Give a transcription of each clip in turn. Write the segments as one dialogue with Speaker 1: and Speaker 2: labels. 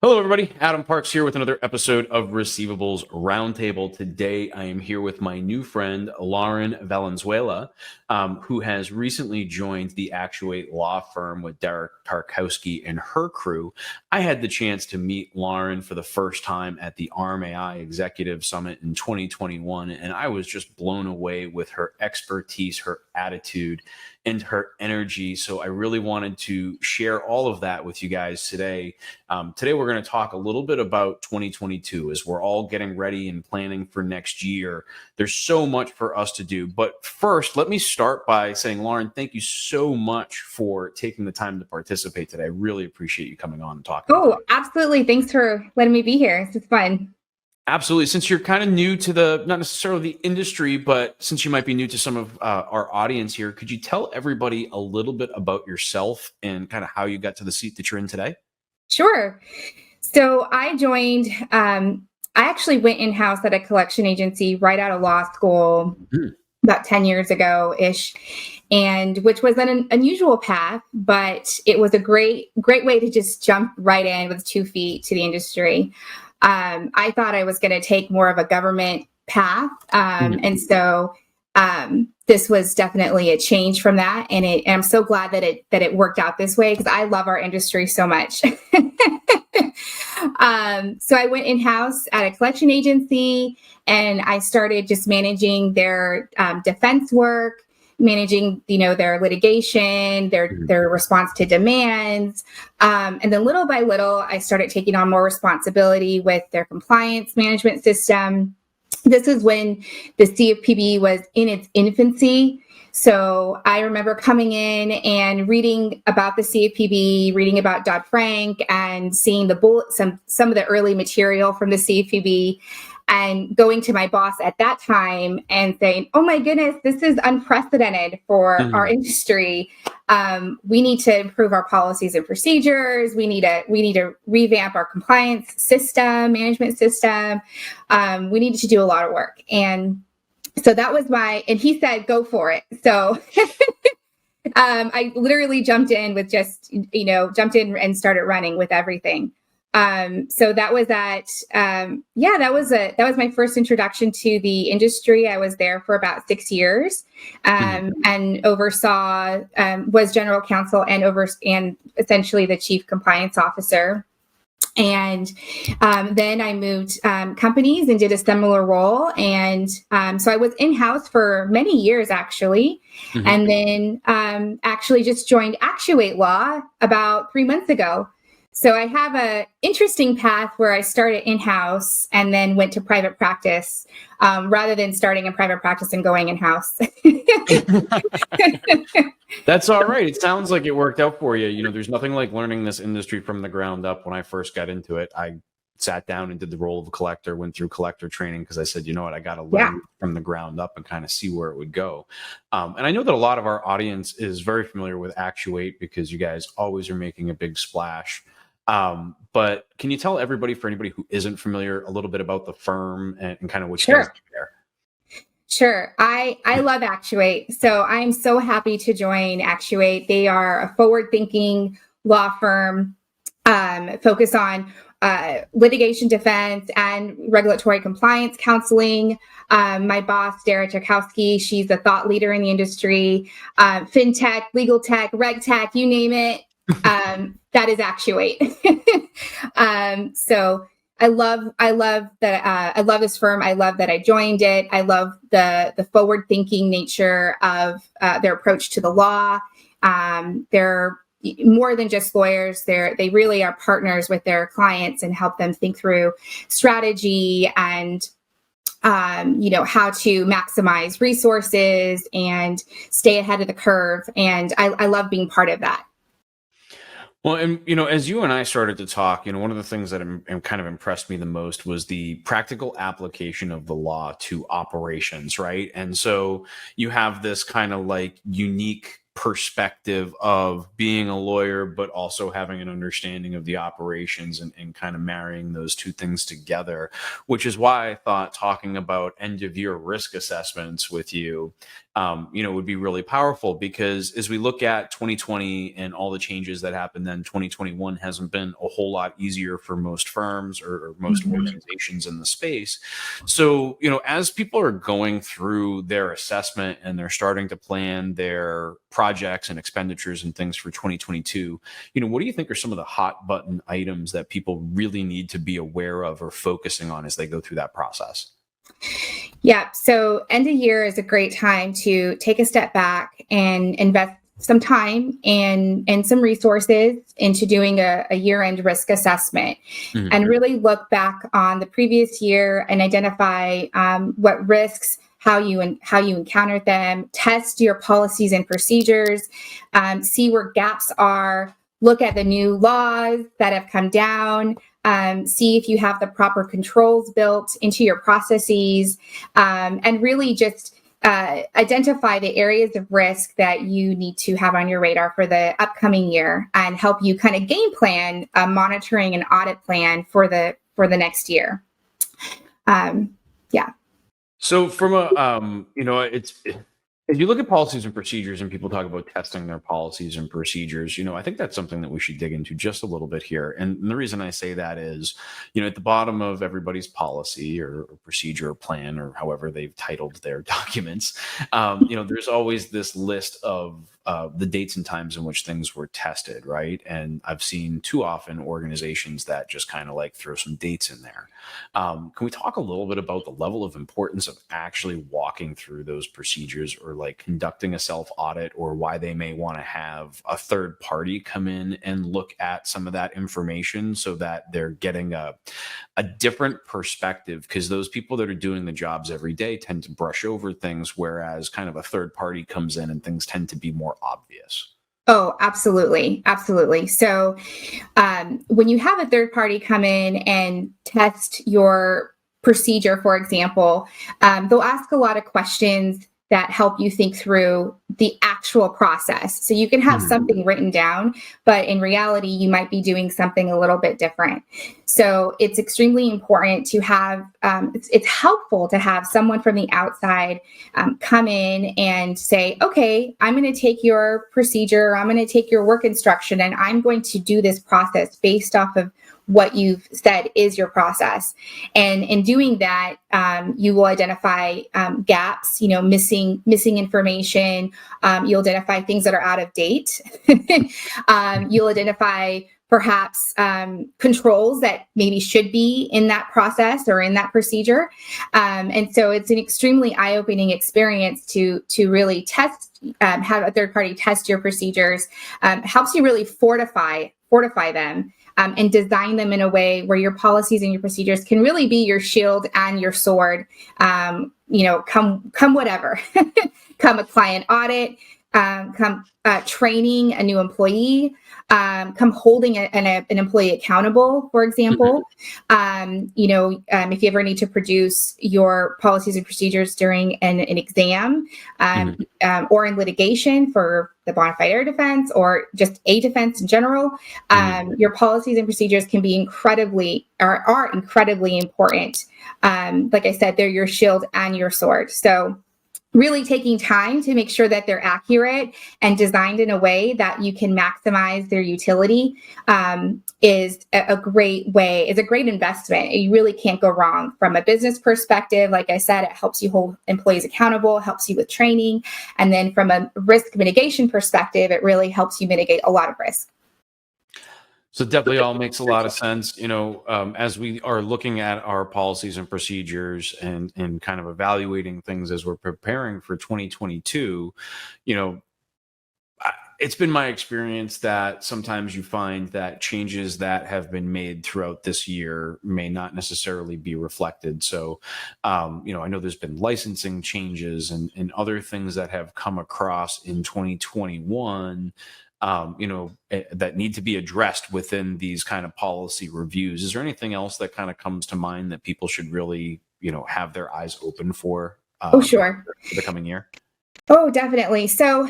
Speaker 1: Hello, everybody. Adam Parks here with another episode of Receivables Roundtable. Today, I am here with my new friend, Lauren Valenzuela, who has recently joined the Actuate Law firm with Derek Tarkowski and her crew. I had the chance to meet Lauren for the first time at the ARM-AI Executive Summit in 2021, and I was just blown away with her expertise, her attitude, and her energy. So I really wanted to share all of that with you guys today. Today, we're going to talk a little bit about 2022 as we're all getting ready and planning for next year. There's so much for us to do. But first, let me start by saying, Lauren, thank you so much for taking the time to participate today. I really appreciate you coming on and talking.
Speaker 2: Oh, absolutely. Thanks for letting me be here. It's fun.
Speaker 1: Absolutely. Since you're kind of new to the, not necessarily the industry, but since you might be new to some of our audience here, could you tell everybody a little bit about yourself and kind of how you got to the seat that you're in today?
Speaker 2: Sure. So I joined, I actually went in-house at a collection agency right out of law school about 10 years ago-ish, and which was an unusual path, but it was a great way to just jump right in with 2 feet to the industry. I thought I was going to take more of a government path. And so this was definitely a change from that. And I'm so glad that it worked out this way because I love our industry so much. So I went in-house at a collection agency and I started just managing their defense work, managing, their litigation, their response to demands. And then little by little, I started taking on more responsibility with their compliance management system. This is when the CFPB was in its infancy. So I remember coming in and reading about the CFPB, reading about Dodd-Frank, and seeing some of the early material from the CFPB, and going to my boss at that time and saying, "Oh my goodness, this is unprecedented for our industry. We need to improve our policies and procedures. We need to revamp our compliance system, management system. We needed to do a lot of work." And so that was and he said, "Go for it." So I literally jumped in and started running with everything. So that was that was my first introduction to the industry. I was there for about 6 years, and oversaw, was general counsel and essentially the chief compliance officer. And then I moved companies and did a similar role. And so I was in-house for many years, actually. And then actually just joined Actuate Law about 3 months ago. So I have an interesting path where I started in-house and then went to private practice, rather than starting in private practice and going in-house.
Speaker 1: That's all right. It sounds like it worked out for you. There's nothing like learning this industry from the ground up. When I first got into it, I sat down and did the role of a collector, went through collector training because I said, you know what, I got to learn from the ground up and kind of see where it would go. And I know that a lot of our audience is very familiar with Actuate because you guys always are making a big splash. But can you tell everybody, for anybody who isn't familiar, a little bit about the firm and kind of what you guys do there?
Speaker 2: Sure. I love Actuate. So I'm so happy to join Actuate. They are a forward-thinking law firm, focused on litigation defense and regulatory compliance counseling. My boss, Derek Tarkowski, she's a thought leader in the industry, fintech, legal tech, reg tech, you name it. That is Actuate. So I love that. I love this firm. I love that I joined it. I love the forward-thinking nature of their approach to the law. They're more than just lawyers. They really are partners with their clients and help them think through strategy and how to maximize resources and stay ahead of the curve. And I love being part of that.
Speaker 1: Well, and as you and I started to talk, one of the things that kind of impressed me the most was the practical application of the law to operations, right? And so you have this kind of like unique perspective of being a lawyer, but also having an understanding of the operations and kind of marrying those two things together, which is why I thought talking about end of year risk assessments with you, would be really powerful, because as we look at 2020 and all the changes that happened then, 2021 hasn't been a whole lot easier for most firms or most organizations in the space. So, as people are going through their assessment and they're starting to plan their projects and expenditures and things for 2022, what do you think are some of the hot button items that people really need to be aware of or focusing on as they go through that process?
Speaker 2: Yeah. So end of year is a great time to take a step back and invest some time and some resources into doing a year-end risk assessment, and really look back on the previous year and identify what risks, how you encountered them, test your policies and procedures, see where gaps are, look at the new laws that have come down, see if you have the proper controls built into your processes, and really just identify the areas of risk that you need to have on your radar for the upcoming year, and help you kind of game plan a monitoring and audit plan for the next year. Yeah.
Speaker 1: So from if you look at policies and procedures and people talk about testing their policies and procedures, I think that's something that we should dig into just a little bit here. And the reason I say that is, at the bottom of everybody's policy or procedure or plan, or however they've titled their documents, there's always this list of the dates and times in which things were tested, right? And I've seen too often organizations that just kind of like throw some dates in there. Can we talk a little bit about the level of importance of actually walking through those procedures, or like conducting a self audit, or why they may want to have a third party come in and look at some of that information so that they're getting a different perspective? Because those people that are doing the jobs every day tend to brush over things, whereas kind of a third party comes in and things tend to be more obvious.
Speaker 2: Oh, absolutely. Absolutely. So when you have a third party come in and test your procedure, for example, they'll ask a lot of questions that help you think through the actual process. So you can have something written down, but in reality, you might be doing something a little bit different. So it's extremely important to have, it's helpful to have someone from the outside come in and say, okay, I'm going to take your procedure, I'm going to take your work instruction, and I'm going to do this process based off of what you've said is your process. And in doing that, you will identify gaps, missing information. You'll identify things that are out of date. You'll identify perhaps controls that maybe should be in that process or in that procedure. And so it's an extremely eye-opening experience to really test, have a third party test your procedures. Helps you really fortify them. And design them in a way where your policies and your procedures can really be your shield and your sword. Come whatever, come a client audit, come training a new employee, come holding an employee accountable, for example. If you ever need to produce your policies and procedures during an exam, or in litigation for the bona fide error defense, or just a defense in general, your policies and procedures can be are incredibly important. Like I said, they're your shield and your sword. So really taking time to make sure that they're accurate and designed in a way that you can maximize their utility is a great investment. You really can't go wrong from a business perspective. Like I said, it helps you hold employees accountable, helps you with training. And then from a risk mitigation perspective, it really helps you mitigate a lot of risk.
Speaker 1: So definitely all makes a lot of sense. As we are looking at our policies and procedures and kind of evaluating things as we're preparing for 2022, it's been my experience that sometimes you find that changes that have been made throughout this year may not necessarily be reflected. So, I know there's been licensing changes and other things that have come across in 2021 that need to be addressed within these kind of policy reviews. Is there anything else that kind of comes to mind that people should really, have their eyes open for?
Speaker 2: Oh, sure.
Speaker 1: For the coming year?
Speaker 2: Oh, definitely. So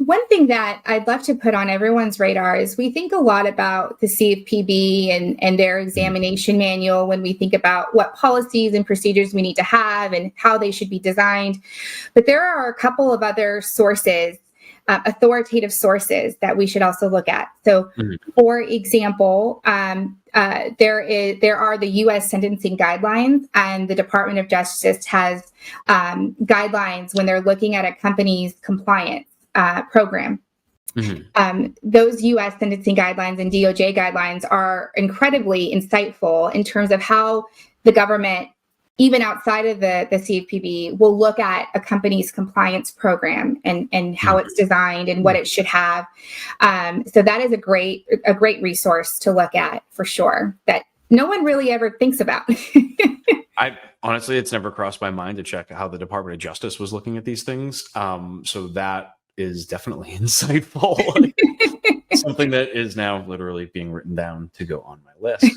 Speaker 2: one thing that I'd love to put on everyone's radar is we think a lot about the CFPB and their examination manual when we think about what policies and procedures we need to have and how they should be designed. But there are a couple of other sources, authoritative sources that we should also look at. So, for example, there are the U.S. sentencing guidelines, and the Department of Justice has guidelines when they're looking at a company's compliance program. Those U.S. sentencing guidelines and DOJ guidelines are incredibly insightful in terms of how the government, even outside of the CFPB, will look at a company's compliance program and how it's designed and what it should have. So that is a great resource to look at for sure, that no one really ever thinks about.
Speaker 1: Honestly, it's never crossed my mind to check how the Department of Justice was looking at these things. So that is definitely insightful. Something that is now literally being written down to go on my list.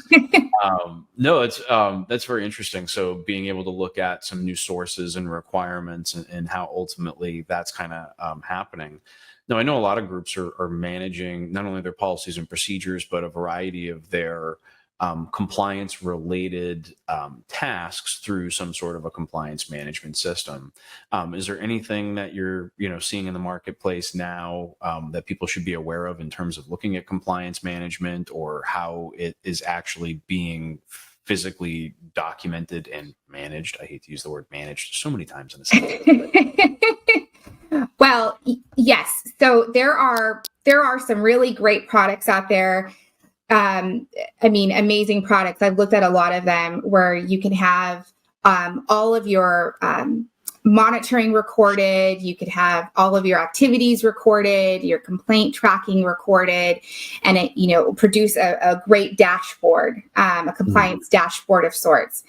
Speaker 1: No, it's that's very interesting. So being able to look at some new sources and requirements and how ultimately that's kind of happening. Now, I know a lot of groups are managing not only their policies and procedures, but a variety of their compliance related tasks through some sort of a compliance management system. Is there anything that you're seeing in the marketplace now that people should be aware of in terms of looking at compliance management or how it is actually being physically documented and managed? I hate to use the word managed so many times in a sentence.
Speaker 2: Well, yes. So there are some really great products out there. Amazing products. I've looked at a lot of them where you can have all of your monitoring recorded. You could have all of your activities recorded, your complaint tracking recorded, and it produce a great dashboard, a compliance dashboard of sorts.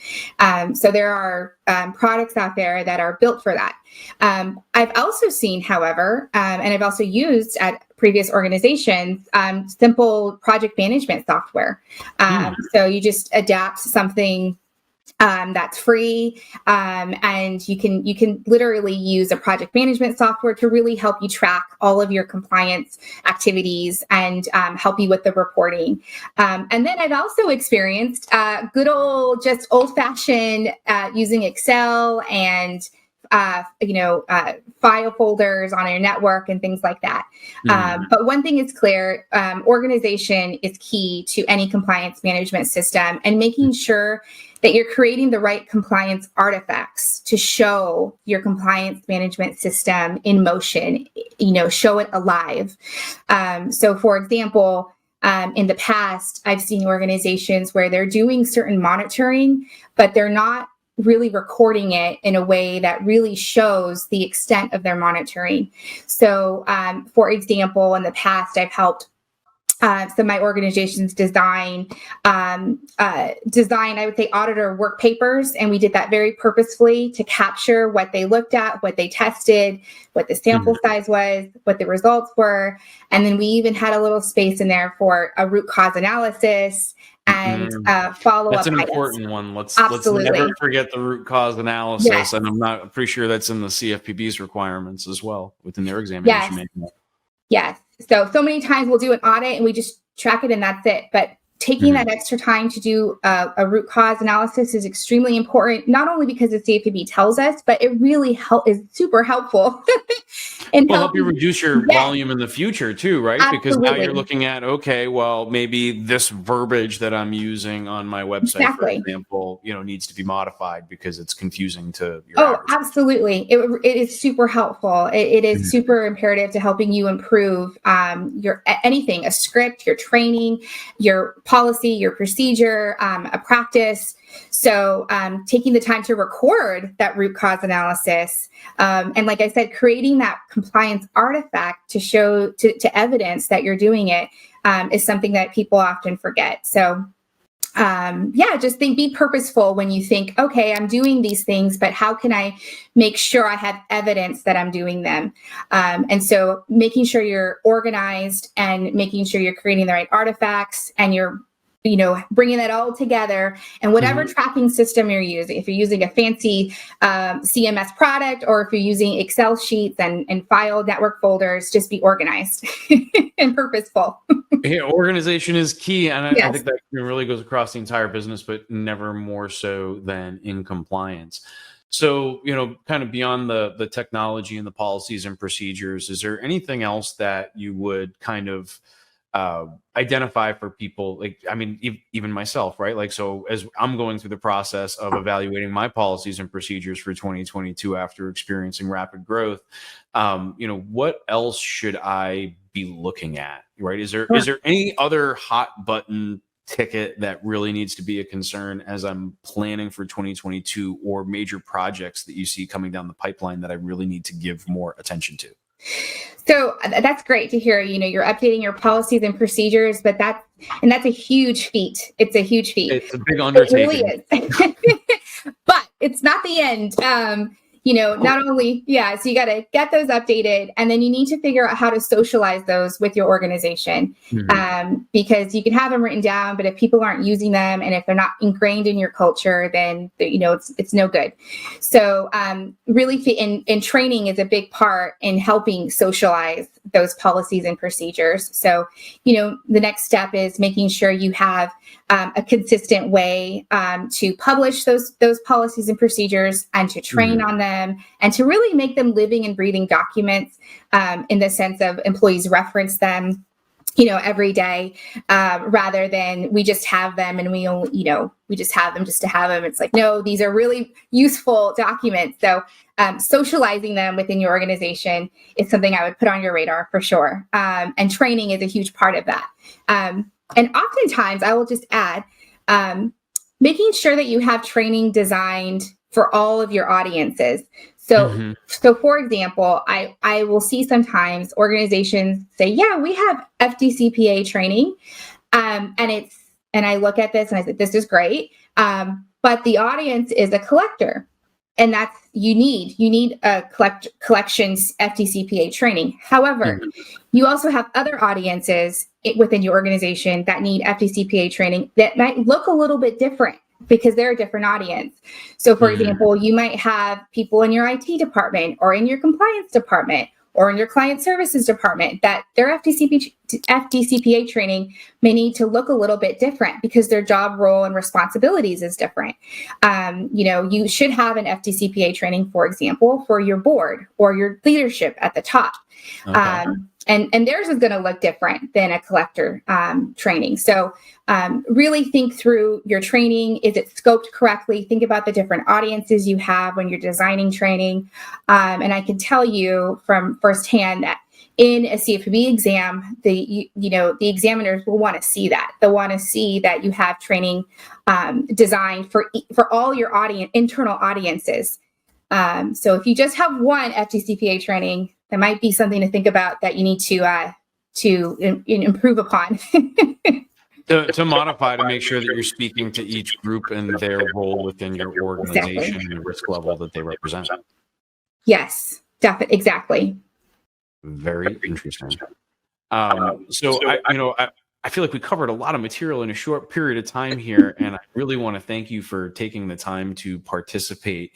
Speaker 2: So there are products out there that are built for that. I've also seen, however, and I've also used at previous organizations, simple project management software. So you just adapt something that's free, and you can literally use a project management software to really help you track all of your compliance activities and help you with the reporting. And then I've also experienced good old, just old-fashioned using Excel and file folders on your network and things like that. But one thing is clear, organization is key to any compliance management system, and making sure that you're creating the right compliance artifacts to show your compliance management system in motion, show it alive. So for example, in the past, I've seen organizations where they're doing certain monitoring, but they're not really recording it in a way that really shows the extent of their monitoring. So, for example, in the past, I've helped some of my organizations design, I would say, auditor work papers. And we did that very purposefully to capture what they looked at, what they tested, what the sample size was, what the results were. And then we even had a little space in there for a root cause analysis and follow-up.
Speaker 1: That's an
Speaker 2: items.
Speaker 1: Important one. Let's
Speaker 2: Absolutely.
Speaker 1: never forget the root cause analysis.
Speaker 2: Yes.
Speaker 1: And I'm pretty sure that's in the CFPB's requirements as well within their examination manual.
Speaker 2: Yes. So many times we'll do an audit and we just track it and that's it. But taking that extra time to do a root cause analysis is extremely important, not only because the CFPB tells us, but it really is super helpful.
Speaker 1: And help you reduce your volume in the future too, right?
Speaker 2: Absolutely.
Speaker 1: Because now you're looking at, okay, well, maybe this verbiage that I'm using on my website, for example, needs to be modified because it's confusing to your average.
Speaker 2: Absolutely. It is super helpful. It is super imperative to helping you improve your anything, a script, your training, your policy, your procedure, a practice. So taking the time to record that root cause analysis, and like I said, creating that compliance artifact to show to evidence that you're doing it is something that people often forget. So just be purposeful when you think, okay, I'm doing these things, but how can I make sure I have evidence that I'm doing them? And so making sure you're organized and making sure you're creating the right artifacts and you're bringing that all together, and whatever tracking system you're using, if you're using a fancy CMS product, or if you're using Excel sheets and file network folders, just be organized and purposeful.
Speaker 1: Yeah, organization is key. And I
Speaker 2: Yes.
Speaker 1: think that really goes across the entire business, but never more so than in compliance. So, kind of beyond the technology and the policies and procedures, is there anything else that you would kind of identify for people? Like, I mean, even myself, right? Like, so as I'm going through the process of evaluating my policies and procedures for 2022 after experiencing rapid growth, what else should I be looking at, right? Is there any other hot button ticket that really needs to be a concern as I'm planning for 2022, or major projects that you see coming down the pipeline that I really need to give more attention to?
Speaker 2: So that's great to hear. You're updating your policies and procedures, but that's a huge feat. It's a huge feat.
Speaker 1: It's a big undertaking.
Speaker 2: It really is. But it's not the end. Not only, so you got to get those updated, and then you need to figure out how to socialize those with your organization, because you can have them written down, but if people aren't using them and if they're not ingrained in your culture, then, it's no good. So really, in training is a big part in helping socialize those policies and procedures. So, the next step is making sure you have a consistent way to publish those policies and procedures, and to train on them, and to really make them living and breathing documents, in the sense of employees reference them, every day, rather than we just have them and we only, we just have them just to have them. It's like, no, these are really useful documents. So socializing them within your organization is something I would put on your radar for sure. And training is a huge part of that. And oftentimes, I will just add, making sure that you have training designed for all of your audiences. So, for example, I will see sometimes organizations say, yeah, we have FDCPA training. And I look at this and I said, this is great. But the audience is a collector. And that's, you need a collections FDCPA training. However, you also have other audiences within your organization that need FDCPA training that might look a little bit different, because they're a different audience. So for example, you might have people in your IT department, or in your compliance department, or in your client services department, that their FDCPA training may need to look a little bit different, because their job role and responsibilities is different. You should have an FDCPA training, for example, for your board or your leadership at the top. Okay. And theirs is going to look different than a collector training. So really think through your training. Is it scoped correctly? Think about the different audiences you have when you're designing training. And I can tell you from firsthand that in a CFPB exam, the examiners will want to see that. They'll want to see that you have training designed for all your internal audiences. So if you just have one FDCPA training, that might be something to think about, that you need to improve upon.
Speaker 1: to modify, to make sure that you're speaking to each group and their role within your organization and the risk level that they represent.
Speaker 2: Yes, definitely, exactly.
Speaker 1: Very interesting. So I feel like we covered a lot of material in a short period of time here, and I really want to thank you for taking the time to participate.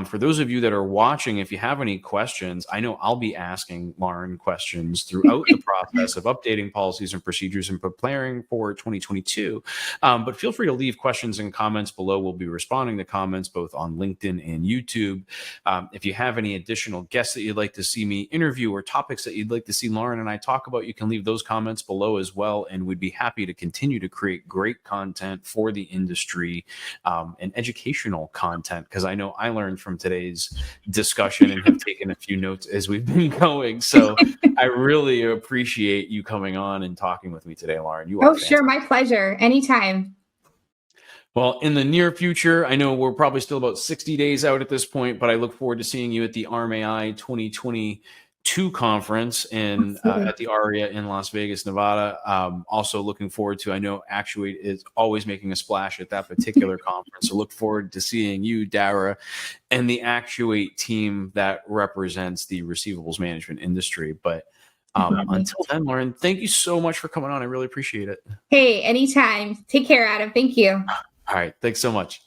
Speaker 1: For those of you that are watching, if you have any questions, I know I'll be asking Lauren questions throughout the process of updating policies and procedures and preparing for 2022. But feel free to leave questions and comments below. We'll be responding to comments both on LinkedIn and YouTube. If you have any additional guests that you'd like to see me interview, or topics that you'd like to see Lauren and I talk about, you can leave those comments below as well, and we'd be happy to continue to create great content for the industry, and educational content, because I know I learned from today's discussion and have taken a few notes as we've been going. So I really appreciate you coming on and talking with me today, Lauren. You are fantastic.
Speaker 2: Sure, my pleasure. Anytime.
Speaker 1: Well, in the near future, I know we're probably still about 60 days out at this point, but I look forward to seeing you at the RMAI 2022 conference at the ARIA in Las Vegas, Nevada. Also looking forward to, I know Actuate is always making a splash at that particular conference. So look forward to seeing you, Dara, and the Actuate team that represents the receivables management industry. But Until then, Lauren, thank you so much for coming on. I really appreciate it.
Speaker 2: Hey, anytime. Take care, Adam. Thank you.
Speaker 1: All right. Thanks so much.